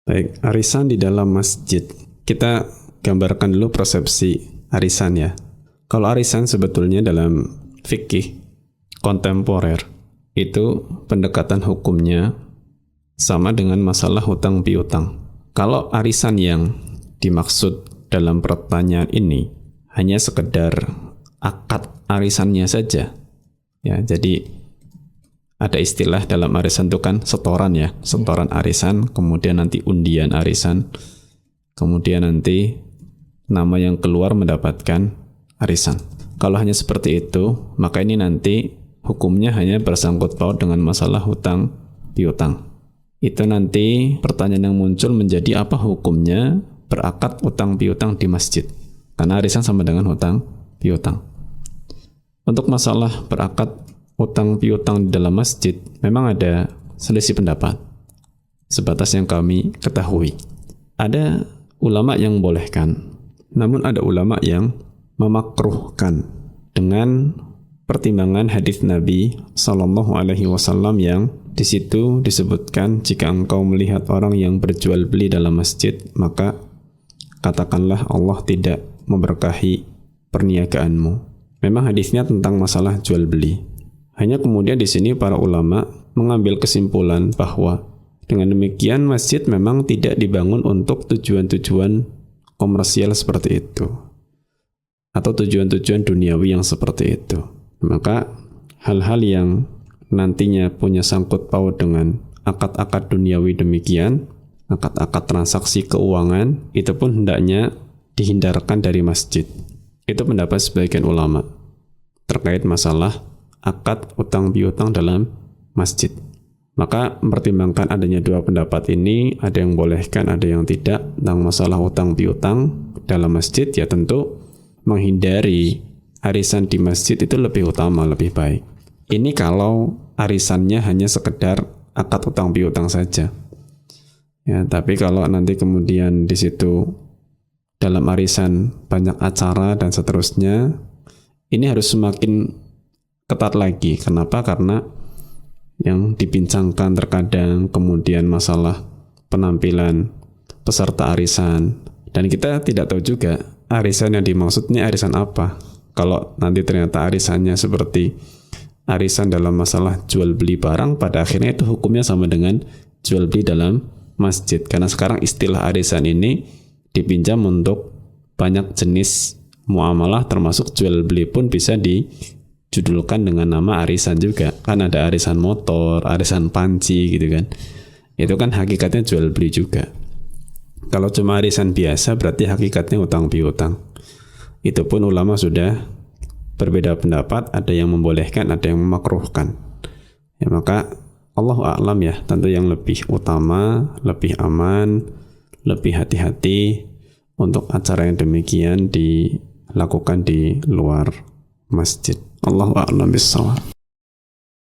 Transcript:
Baik, arisan di dalam masjid. Kita gambarkan dulu persepsi arisan ya. Kalau arisan sebetulnya dalam fikih kontemporer itu pendekatan hukumnya sama dengan masalah hutang piutang. Kalau arisan yang dimaksud dalam pertanyaan ini hanya sekedar akad arisannya saja, ya, jadi ada istilah dalam arisan itu kan setoran ya, setoran arisan, kemudian nanti undian arisan, kemudian nanti nama yang keluar mendapatkan arisan. Kalau hanya seperti itu, maka ini nanti hukumnya hanya bersangkut paut dengan masalah hutang piutang. Itu nanti pertanyaan yang muncul menjadi apa hukumnya berakad hutang piutang di masjid, karena arisan sama dengan hutang piutang. Untuk masalah berakad hutang piutang di dalam masjid memang ada selisih pendapat. Sebatas yang kami ketahui, ada ulama yang membolehkan, namun ada ulama yang memakruhkan dengan pertimbangan hadis Nabi Shallallahu Alaihi Wasallam yang di situ disebutkan jika engkau melihat orang yang berjual beli dalam masjid, maka katakanlah Allah tidak memberkahi perniagaanmu. Memang hadisnya tentang masalah jual beli. Hanya kemudian di sini para ulama mengambil kesimpulan bahwa dengan demikian masjid memang tidak dibangun untuk tujuan-tujuan komersial seperti itu atau tujuan-tujuan duniawi yang seperti itu. Maka hal-hal yang nantinya punya sangkut paut dengan akad-akad duniawi demikian, akad-akad transaksi keuangan, itu pun hendaknya dihindarkan dari masjid. Itu pendapat sebagian ulama terkait masalah akad utang piutang dalam masjid. Maka mempertimbangkan adanya dua pendapat ini, ada yang bolehkan, ada yang tidak, tentang masalah utang piutang dalam masjid, ya tentu menghindari arisan di masjid itu lebih utama, lebih baik. Ini kalau arisannya hanya sekedar akad utang piutang saja. Ya, tapi kalau nanti kemudian di situ dalam arisan banyak acara dan seterusnya, ini harus semakin ketat lagi. Kenapa? Karena yang dibincangkan terkadang kemudian masalah penampilan peserta arisan, dan kita tidak tahu juga arisan yang dimaksud ini arisan apa. Kalau nanti ternyata arisannya seperti arisan dalam masalah jual beli barang, pada akhirnya itu hukumnya sama dengan jual beli dalam masjid. Karena sekarang istilah arisan ini dipinjam untuk banyak jenis muamalah, termasuk jual beli pun bisa dijudulkan dengan nama arisan juga. Kan ada arisan motor, arisan panci gitu kan. Itu kan hakikatnya jual beli juga. Kalau cuma arisan biasa berarti hakikatnya hutang piutang. Itu pun ulama sudah berbeda pendapat, ada yang membolehkan, ada yang memakruhkan. Ya, maka Allahu a'lam ya, tentu yang lebih utama, lebih aman, lebih hati-hati untuk acara yang demikian dilakukan di luar masjid. Allahu a'lam bissawab.